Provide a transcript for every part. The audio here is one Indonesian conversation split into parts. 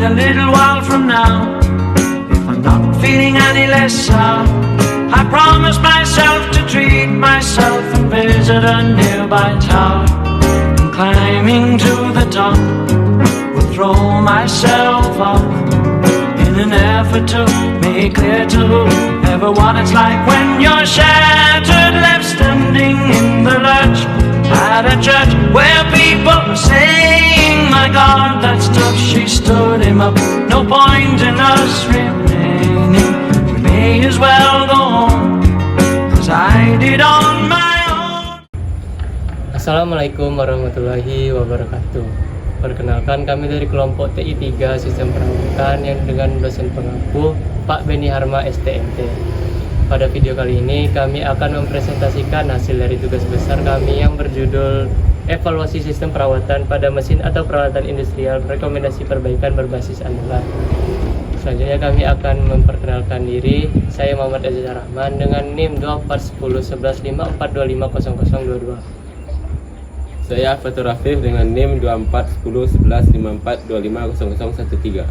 a little while from now, if I'm not feeling any less sound, I promise myself to treat myself and visit a nearby tower. And climbing to the top, will throw myself up in an effort to make clear to whoever what it's like when you're shattered, left standing in the lurch at a church where people are saying, my God, that's tough. She stood him up. No point in us remaining. We may as well go home, 'cause I did on my own. Assalamualaikum warahmatullahi wabarakatuh. Perkenalkan, kami dari kelompok TI 3 Sistem Perawatan yang dengan dosen pengampu Pak Beni Harma STMT. Pada video kali ini kami akan mempresentasikan hasil dari tugas besar kami yang berjudul Evaluasi Sistem Perawatan pada Mesin atau Peralatan Industrial, Rekomendasi Perbaikan Berbasis Andalan. Selanjutnya kami akan memperkenalkan diri. Saya Muhammad Aziz Rahman dengan NIM 24101154250022. Saya Fatur Rafif dengan NIM 24101154250013.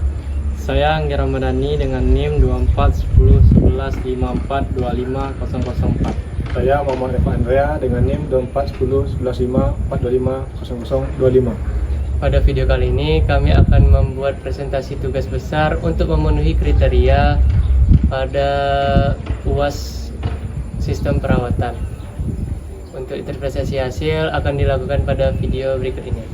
Saya Anggi Ramadhani dengan NIM 24101154250004. Saya Muhammad Eva Andrea dengan NIM 24101154250025. Pada video kali ini kami akan membuat presentasi tugas besar untuk memenuhi kriteria pada UAS Sistem Perawatan. Untuk interpretasi hasil akan dilakukan pada video berikut ini.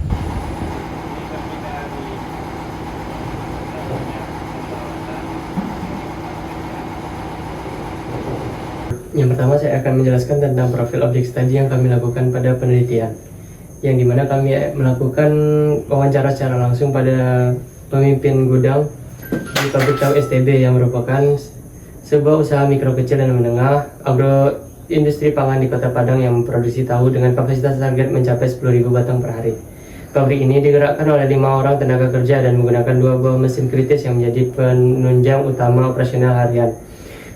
Yang pertama, saya akan menjelaskan tentang profil objek studi yang kami lakukan pada penelitian, yang dimana kami melakukan wawancara secara langsung pada pemimpin gudang di pabrik tahu STB yang merupakan sebuah usaha mikro kecil dan menengah agroindustri pangan di Kota Padang yang memproduksi tahu dengan kapasitas target mencapai 10.000 batang per hari. Pabrik ini digerakkan oleh 5 orang tenaga kerja dan menggunakan 2 buah mesin kritis yang menjadi penunjang utama operasional harian,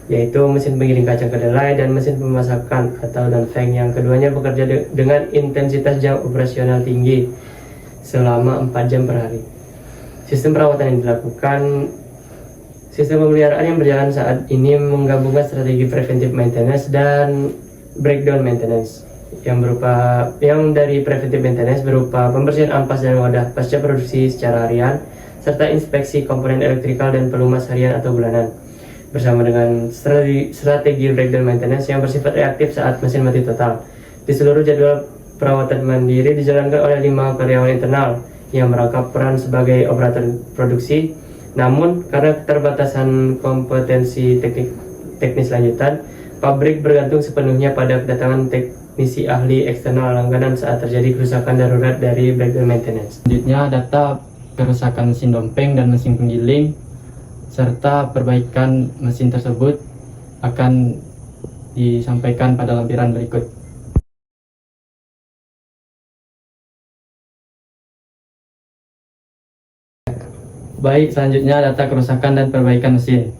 yaitu mesin penggiling kacang kedelai dan mesin pemasakan atau danfeng, yang keduanya bekerja dengan intensitas jam operasional tinggi selama 4 jam per hari. Sistem perawatan yang dilakukan, sistem pemeliharaan yang berjalan saat ini menggabungkan strategi preventive maintenance dan breakdown maintenance. Yang dari preventive maintenance berupa pembersihan ampas dan wadah pasca produksi secara harian, serta inspeksi komponen elektrikal dan pelumas harian atau bulanan, bersama dengan strategi breakdown maintenance yang bersifat reaktif saat mesin mati total. Di seluruh jadwal perawatan mandiri dijalankan oleh 5 karyawan internal yang merangkap peran sebagai operator produksi. Namun karena keterbatasan kompetensi teknis lanjutan, pabrik bergantung sepenuhnya pada kedatangan teknisi ahli eksternal langganan saat terjadi kerusakan darurat dari breakdown maintenance. Selanjutnya, data kerusakan mesin dompeng dan mesin penggiling serta perbaikan mesin tersebut akan disampaikan pada lampiran berikut. Baik, selanjutnya data kerusakan dan perbaikan mesin.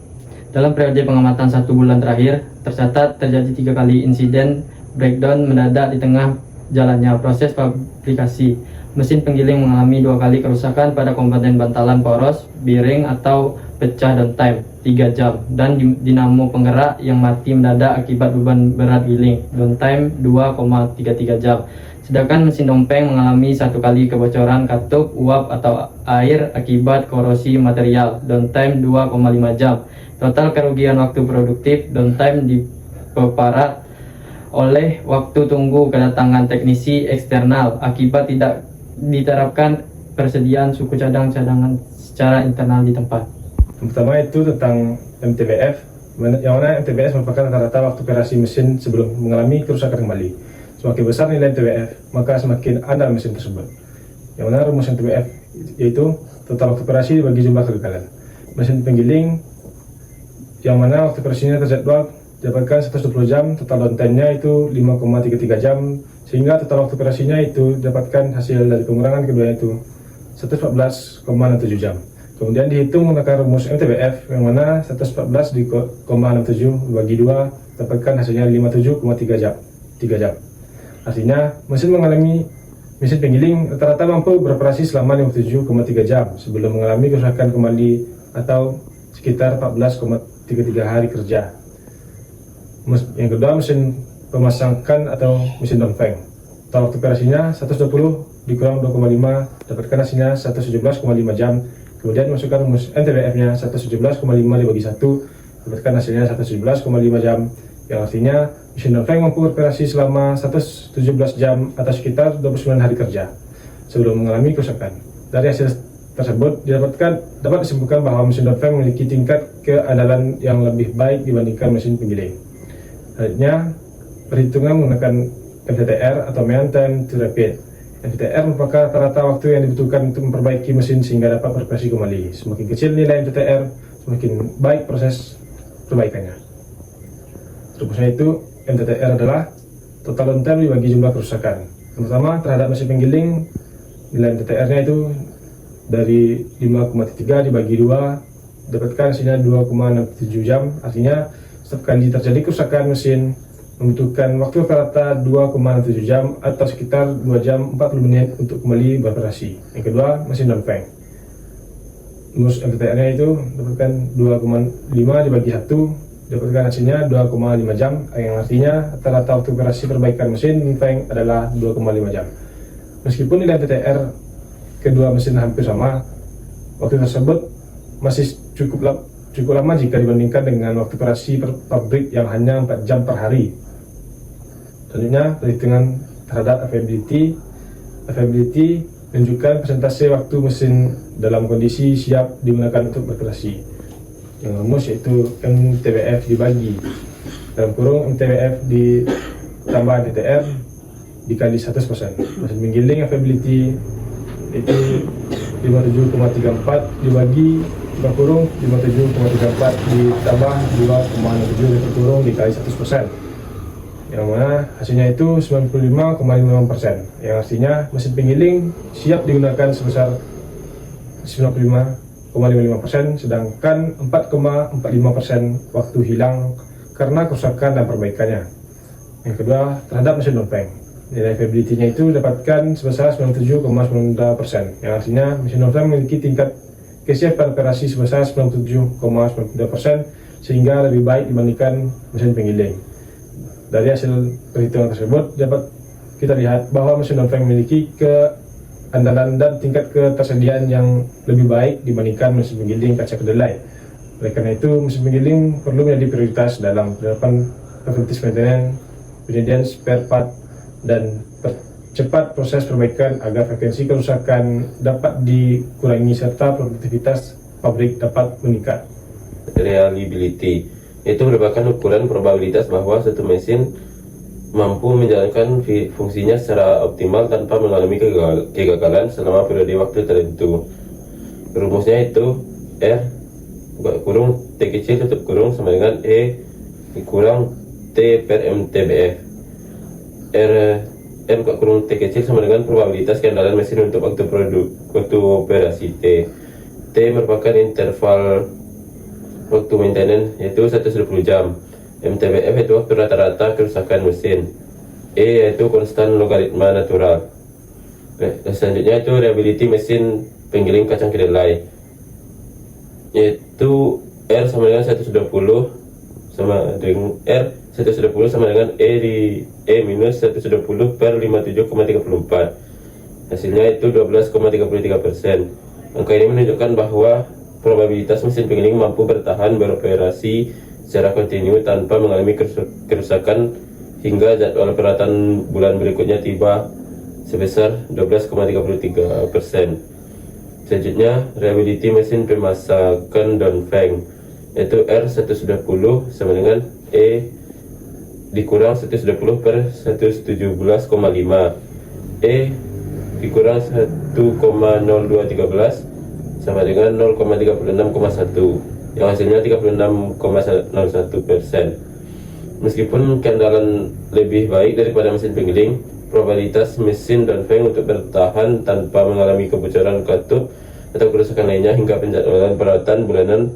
Dalam periode pengamatan 1 bulan terakhir, tercatat terjadi 3 kali insiden breakdown mendadak di tengah jalannya proses fabrikasi. Mesin penggiling mengalami 2 kali kerusakan pada komponen bantalan poros, bearing atau pecah downtime 3 jam, dan dinamo penggerak yang mati mendadak akibat beban berat giling, downtime 2,33 jam. Sedangkan mesin dompeng mengalami 1 kali kebocoran katup uap atau air akibat korosi material, downtime 2,5 jam. Total kerugian waktu produktif downtime diperparah oleh waktu tunggu kedatangan teknisi eksternal akibat tidak diterapkan persediaan suku cadangan secara internal di tempat. Yang pertama itu tentang MTBF, yang mana MTBF merupakan rata-rata waktu operasi mesin sebelum mengalami kerusakan kembali. Semakin besar nilai MTBF, maka semakin andal mesin tersebut. Yang mana rumus MTBF yaitu total waktu operasi bagi jumlah kegagalan. Mesin penggiling yang mana waktu operasinya terjadwal dapatkan 120 jam, total downtime-nya itu 5,33 jam, sehingga total waktu operasinya itu dapatkan hasil dari pengurangan kedua itu 114,67 jam. Kemudian dihitung menggunakan rumus MTBF, yang mana 114,67 bagi 2 dapatkan hasilnya 57,3 jam. 3 jam. Artinya mesin mengalami mesin penggiling rata-rata mampu beroperasi selama 57,3 jam sebelum mengalami kerusakan kembali atau sekitar 14,33 hari kerja. Yang kedua, mesin pemasangkan atau mesin Dongfeng. Total waktu operasinya 120 dikurang 2,5 dapatkan hasilnya 117,5 jam. Kemudian masukkan rumus MTBF-nya 117,5 dibagi 1 dapatkan hasilnya 117,5 jam. Yang artinya mesin Dongfeng mampu beroperasi selama 117 jam atau sekitar 29 hari kerja sebelum mengalami kerusakan. Dari hasil tersebut dapat disimpulkan bahwa mesin Dongfeng memiliki tingkat keandalan yang lebih baik dibandingkan mesin penggiling. Selanjutnya, perhitungan menggunakan MTTR atau Mean Time to Repeat. MTTR merupakan rata-rata waktu yang dibutuhkan untuk memperbaiki mesin sehingga dapat beroperasi kembali. Semakin kecil nilai MTTR, semakin baik proses perbaikannya. Rumusnya itu, MTTR adalah total downtime dibagi jumlah kerusakan. Pertama, terhadap mesin penggiling, nilai MTTR-nya itu dari 5,3 dibagi 2, dapatkan hasilnya 2,67 jam. Artinya, setiap kali terjadi kerusakan mesin, membutuhkan waktu rata-rata 2,67 jam atau sekitar 2 jam 40 menit untuk kembali beroperasi. Yang kedua, mesin Dongfeng. Rumus MTTR-nya itu dapatkan 2,5 dibagi 1, dapatkan hasilnya 2,5 jam, yang artinya rata-rata waktu operasi perbaikan mesin Dongfeng adalah 2,5 jam. Meskipun nilai MTTR kedua mesin hampir sama, waktu tersebut masih cukup lama jika dibandingkan dengan waktu operasi per pabrik yang hanya 4 jam per hari. Selanjutnya, perhitungan terhadap availability menunjukkan persentase waktu mesin dalam kondisi siap digunakan untuk beroperasi. Yang rumus yaitu MTBF dibagi dalam kurung MTBF ditambah MTTR dikali 100%. Mesin penggiling availability itu 57,34 dibagi buka kurung 57,34 ditambah 2,67 kurung dikali 100%, yang mana hasilnya itu 95,5%, yang artinya mesin penggiling siap digunakan sebesar 95,55%, sedangkan 4,45% waktu hilang karena kerusakan dan perbaikannya. Yang kedua, terhadap mesin Dongfeng, nilai availability-nya itu dapatkan sebesar 97,92%, yang artinya mesin Dongfeng memiliki tingkat kesiapan operasi sebesar 97,92%, sehingga lebih baik dibandingkan mesin penggiling. Dari hasil perhitungan tersebut dapat kita lihat bahwa mesin Dongfeng memiliki keandalan dan tingkat ketersediaan yang lebih baik dibandingkan mesin penggiling kaca kedelai. Oleh karena itu, mesin penggiling perlu menjadi prioritas dalam penerapan preventive maintenance, spare part, dan percepat proses perbaikan agar frekuensi kerusakan dapat dikurangi serta produktivitas pabrik dapat meningkat. Reliability itu merupakan ukuran probabilitas bahwa suatu mesin mampu menjalankan fungsinya secara optimal tanpa mengalami kegagalan selama periode waktu tertentu. Rumusnya itu R buka kurung T kecil tutup kurung sama dengan E dikurang T per MTBF. R buka kurung T kecil sama dengan probabilitas keandalan mesin untuk waktu operasi T. T merupakan interval waktu maintenance yaitu 120 jam. MTBF itu waktu rata-rata kerusakan mesin. E yaitu konstan logaritma natural. Selanjutnya itu reliability mesin penggiling kacang kedelai, yaitu R sama dengan 120 sama dengan R 120 sama dengan E di E minus 120 per 57,34. Hasilnya itu 12,33%. Angka ini menunjukkan bahwa probabilitas mesin penggiling mampu bertahan beroperasi secara kontinu tanpa mengalami kerusakan hingga jadwal operatan bulan berikutnya tiba sebesar 12,33%. Selanjutnya, reliability mesin pemasakan Dongfeng, yaitu R110 sama dengan E dikurang 110 per 117,5. E dikurang 1,0213 sama dengan 0,36,1, yang hasilnya 36,01%. Meskipun keandalan lebih baik daripada mesin penggiling, probabilitas mesin Dongfeng untuk bertahan tanpa mengalami kebocoran katup atau kerusakan lainnya hingga penjadwalan perawatan bulanan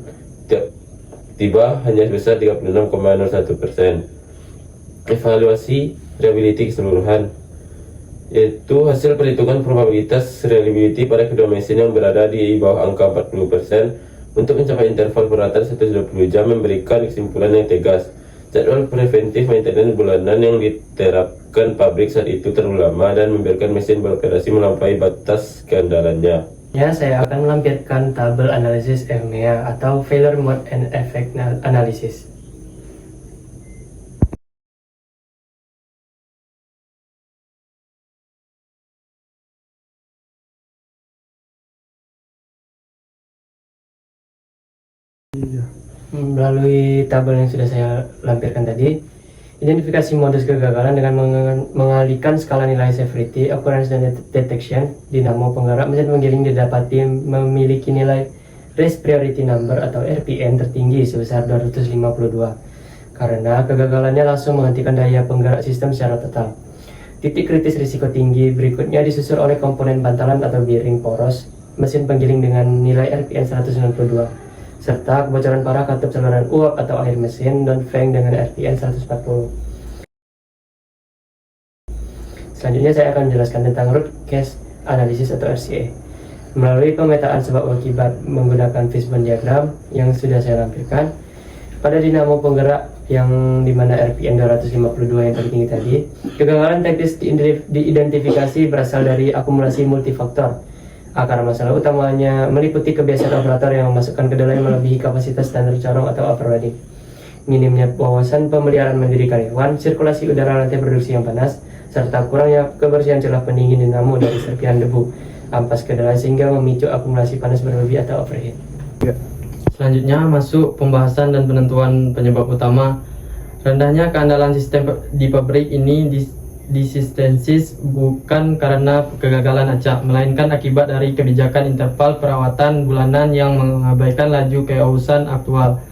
tiba hanya sebesar 36,01%. Evaluasi reliability keseluruhan, yaitu hasil perhitungan probabilitas reliability pada kedua mesin yang berada di bawah angka 40% untuk mencapai interval peralatan 120 jam memberikan kesimpulan yang tegas. Jadwal preventif maintenance bulanan yang diterapkan pabrik saat itu terlalu lama dan membiarkan mesin beroperasi melampaui batas keandalannya. Ya, saya akan melampirkan tabel analisis FMEA atau Failure Mode and Effect Analysis. Melalui tabel yang sudah saya lampirkan tadi, identifikasi modus kegagalan dengan mengalihkan skala nilai severity, occurrence, dan detection. Dinamo penggerak mesin penggiling didapati memiliki nilai Race Priority Number atau RPN tertinggi sebesar 252. Karena kegagalannya langsung menghentikan daya penggerak sistem secara total. Titik kritis risiko tinggi berikutnya disusul oleh komponen bantalan atau bearing poros mesin penggiling dengan nilai RPN 192. Serta kebocoran parah katup saluran uap atau air mesin non-fang dengan RPN 140. Selanjutnya saya akan menjelaskan tentang root cause analysis atau RCA. Melalui pemetaan sebab akibat menggunakan fishbone diagram yang sudah saya lampirkan, pada dinamo penggerak yang dimana RPN 252 yang tertinggi tadi, kegagalan teknis diidentifikasi berasal dari akumulasi multifaktor. Akar masalah utamanya meliputi kebiasaan operator yang memasukkan kedelai melebihi kapasitas standar corong atau overloading, minimnya wawasan pemeliharaan mandiri karyawan, sirkulasi udara lantai produksi yang panas, serta kurangnya kebersihan celah pendingin dinamo dari serpihan debu ampas kedelai sehingga memicu akumulasi panas berlebih atau overheat. Selanjutnya masuk pembahasan dan penentuan penyebab utama. Rendahnya keandalan sistem di pabrik ini disistensis bukan karena kegagalan acak, melainkan akibat dari kebijakan interval perawatan bulanan yang mengabaikan laju kehausan aktual,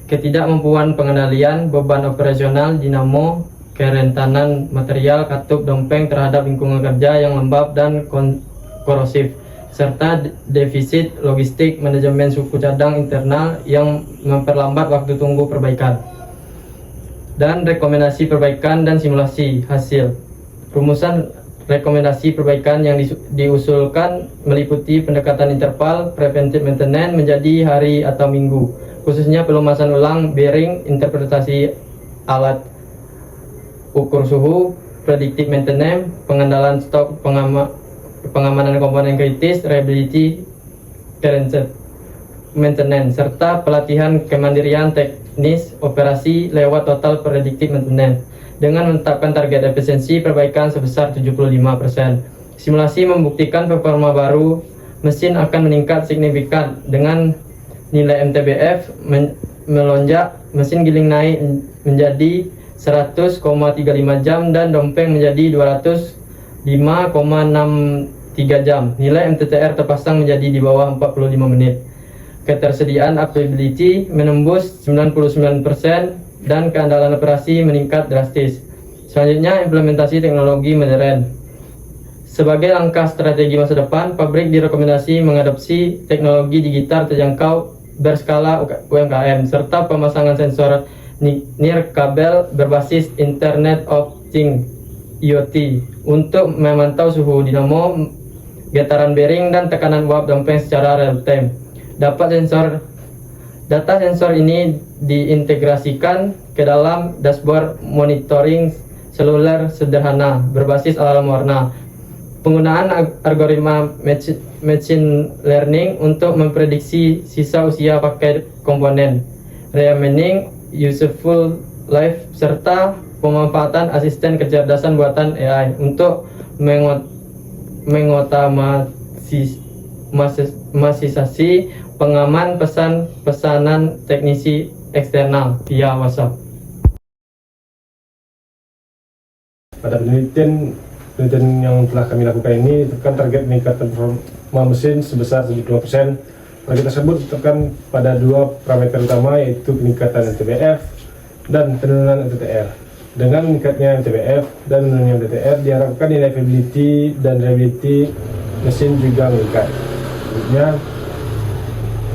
ketidakmampuan pengendalian beban operasional dinamo, kerentanan material katup dompeng terhadap lingkungan kerja yang lembab dan korosif, serta defisit logistik manajemen suku cadang internal yang memperlambat waktu tunggu perbaikan. Dan rekomendasi perbaikan dan simulasi hasil. Rumusan rekomendasi perbaikan yang diusulkan meliputi pendekatan interval preventive maintenance menjadi hari atau minggu, khususnya pelumasan ulang bearing, interpretasi alat ukur suhu, predictive maintenance, pengandalan stok, pengamanan komponen kritis, reliability, current maintenance, serta pelatihan kemandirian teknis operasi lewat total predictive maintenance dengan menetapkan target efisiensi perbaikan sebesar 75%. Simulasi membuktikan performa baru mesin akan meningkat signifikan dengan nilai MTBF melonjak, mesin giling naik menjadi 100,35 jam dan dompeng menjadi 205,63 jam. Nilai MTTR terpasang menjadi di bawah 45 menit. Ketersediaan availability menembus 99% dan keandalan operasi meningkat drastis. Selanjutnya, implementasi teknologi modern. Sebagai langkah strategi masa depan, pabrik direkomendasi mengadopsi teknologi digital terjangkau berskala UMKM serta pemasangan sensor nirkabel berbasis Internet of Things IoT untuk memantau suhu dinamo, getaran bearing, dan tekanan uap dompeng secara real time. Data sensor ini diintegrasikan ke dalam dashboard monitoring seluler sederhana berbasis alarm warna. Penggunaan algoritma machine learning untuk memprediksi sisa usia pakai komponen, remaining useful life, serta pemanfaatan asisten kecerdasan buatan AI untuk mengotomatisasi pengaman pesanan teknisi eksternal via WhatsApp. Pada penelitian yang telah kami lakukan ini, tetapkan target meningkatkan performa mesin sebesar 72%. Target tersebut ditetapkan pada dua parameter utama, yaitu peningkatan MTBF dan penurunan MTTR. Dengan meningkatnya MTBF dan menurunnya MTTR, diharapkan nilai availability dan reliability mesin juga meningkat. Selanjutnya,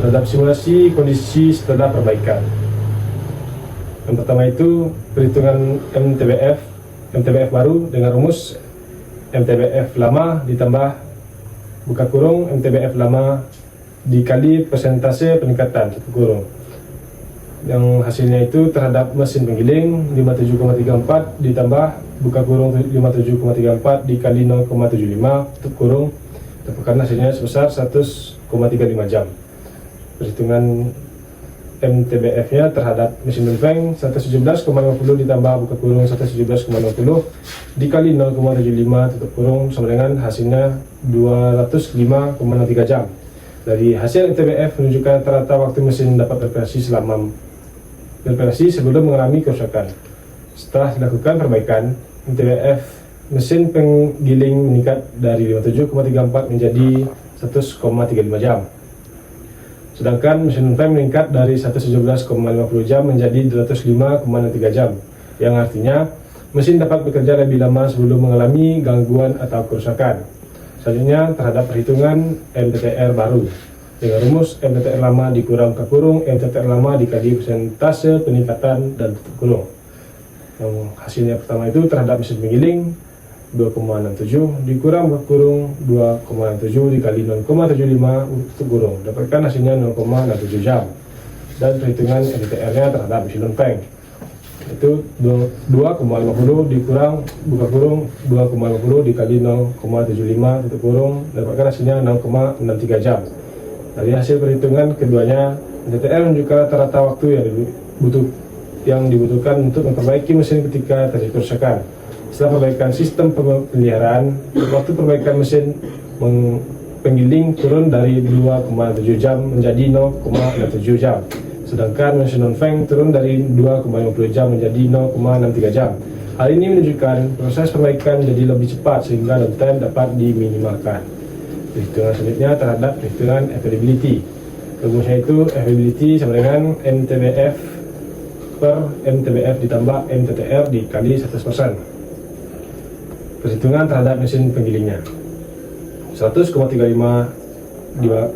terhadap simulasi kondisi setelah perbaikan. Yang pertama itu perhitungan MTBF baru dengan rumus MTBF lama ditambah buka kurung MTBF lama dikali persentase peningkatan tutup kurung, yang hasilnya itu terhadap mesin penggiling 57,34 ditambah buka kurung 57,34 dikali 0,75 tutup kurung, dapatkan hasilnya sebesar 100,35 jam. Perhitungan MTBF-nya terhadap mesin Dongfeng 117,50 ditambah buka kurung 117,50 dikali 0,75 tutup kurung sama dengan hasilnya 205,63 jam. Dari hasil MTBF menunjukkan rata-rata waktu mesin dapat beroperasi sebelum mengalami kerusakan. Setelah dilakukan perbaikan, MTBF mesin penggiling meningkat dari 57,34 menjadi 100,35 jam. Sedangkan mesin Dongfeng meningkat dari 117,50 jam menjadi 205,63 jam, yang artinya mesin dapat bekerja lebih lama sebelum mengalami gangguan atau kerusakan. Selanjutnya terhadap perhitungan MTTR baru dengan rumus MTTR lama dikurang buka kurung MTTR lama dikali persentase peningkatan dan tutup kurung. Yang hasilnya pertama itu terhadap mesin penggiling 2,67 dikurang buka kurung 2,67 dikali 0,75 tutup kurung, dapatkan hasilnya 0,67 jam. Dan perhitungan MTTR-nya terhadap mesin Dongfeng itu 2,50 dikurang buka kurung 2,50 dikali 0,75 tutup kurung, dapatkan hasilnya 0,63 jam. Dari hasil perhitungan keduanya, MTTR menunjukkan rata-rata waktu yang dibutuhkan untuk memperbaiki mesin ketika terjadi kerusakan. Setelah perbaikan sistem pemeliharaan, waktu perbaikan mesin penggiling turun dari 2,7 jam menjadi 0,67 jam. Sedangkan mesin Dongfeng turun dari 2,50 jam menjadi 0,63 jam. Hal ini menunjukkan proses perbaikan menjadi lebih cepat sehingga downtime dapat diminimalkan. Perhitungan selanjutnya terhadap perhitungan availability. Rumusnya itu availability sama dengan MTBF per MTBF ditambah MTTR dikali 100%. Perhitungan terhadap mesin penggilingnya 100,35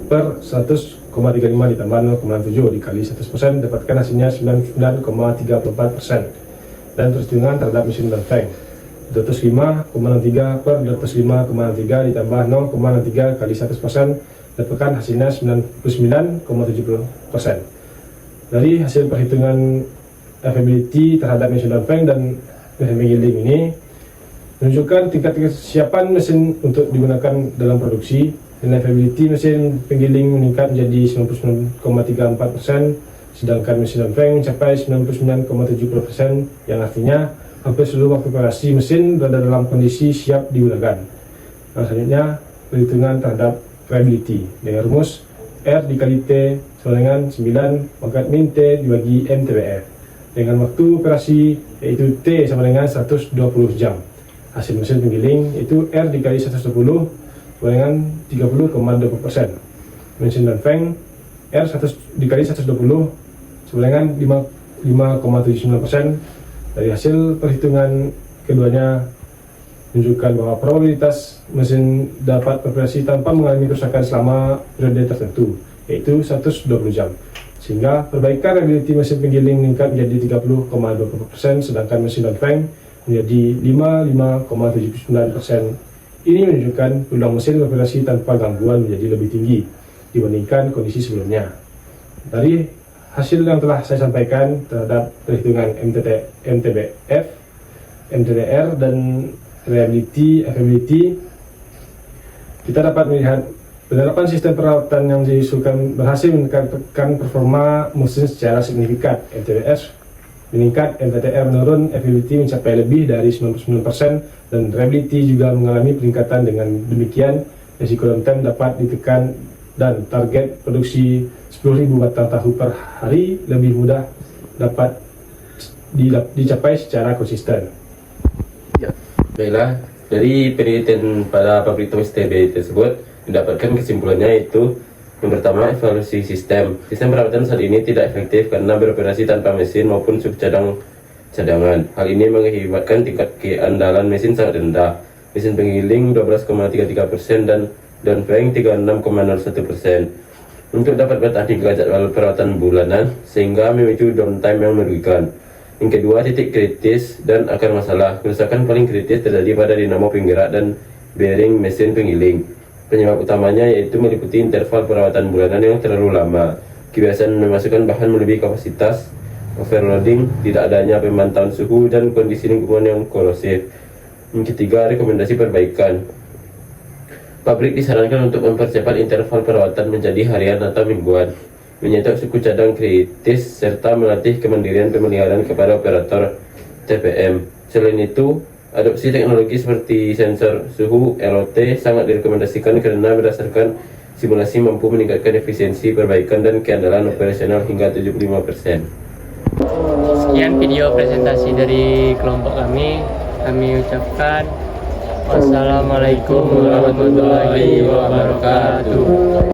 per 100,35 ditambah 0,7 dikali 100% dapatkan hasilnya 99,34%. Dan perhitungan terhadap mesin Dongfeng 205,63 per 205,63 ditambah 0,63 kali 100% dapatkan hasilnya 99,70%. Dari hasil perhitungan availability terhadap mesin Dongfeng dan mesin penggiling ini menunjukkan tingkat kesiapan mesin untuk digunakan dalam produksi. Dan availability mesin penggiling meningkat menjadi 99,34%, sedangkan mesin Dongfeng mencapai 99,70%, yang artinya hampir seluruh waktu operasi mesin berada dalam kondisi siap digunakan. Nah, selanjutnya perhitungan terhadap reliability dengan rumus R dikali T sama dengan 9 pangkat min T dibagi MTBF dengan waktu operasi yaitu T sama dengan 120 jam. Hasil mesin penggiling itu R dikali 120 sama dengan 30,20%. Mesin Dongfeng R dikali 120 sama dengan 5,79%. Dari hasil perhitungan keduanya menunjukkan bahwa probabilitas mesin dapat beroperasi tanpa mengalami kerusakan selama periode tertentu yaitu 120 jam. Sehingga perbaikan reliability mesin penggiling meningkat menjadi 30,20%, sedangkan mesin Dongfeng menjadi 55,79%. Ini menunjukkan peluang mesin beroperasi tanpa gangguan menjadi lebih tinggi dibandingkan kondisi sebelumnya. Dari hasil yang telah saya sampaikan terhadap perhitungan MTBF, MTTR, dan reliability, availability, kita dapat melihat penerapan sistem perawatan yang diusulkan berhasil meningkatkan performa mesin secara signifikan. MTBF meningkat, MTTR menurun, availability mencapai lebih dari 99%, dan reliability juga mengalami peningkatan. Dengan demikian, risiko downtime dapat ditekan dan target produksi 10.000 batang tahu per hari lebih mudah dapat dicapai secara konsisten. Baiklah, dari penelitian pada pabrik tumis TB tersebut mendapatkan kesimpulannya yaitu yang pertama, evaluasi sistem. Sistem perawatan saat ini tidak efektif karena beroperasi tanpa mesin maupun cadangan. Hal ini mengakibatkan tingkat keandalan mesin sangat rendah. Mesin penggiling 12,33% dan Dongfeng 36,01%. Untuk dapat bertahan hingga jadwal perawatan bulanan sehingga memicu downtime yang merugikan. Yang kedua, titik kritis dan akar masalah. Kerusakan paling kritis terjadi pada dinamo penggerak dan bearing mesin penggiling. Penyebab utamanya yaitu meliputi interval perawatan bulanan yang terlalu lama, kebiasaan memasukkan bahan melebihi kapasitas, overloading, tidak adanya pemantauan suhu, dan kondisi lingkungan yang korosif. Yang ketiga, rekomendasi perbaikan. Pabrik disarankan untuk mempercepat interval perawatan menjadi harian atau mingguan, menyetok suku cadang kritis, serta melatih kemandirian pemeliharaan kepada operator TPM. Selain itu, adopsi teknologi seperti sensor suhu LOT sangat direkomendasikan karena berdasarkan simulasi mampu meningkatkan efisiensi perbaikan dan keandalan operasional hingga 75%. Sekian video presentasi dari kelompok kami. Kami ucapkan wassalamualaikum warahmatullahi wabarakatuh.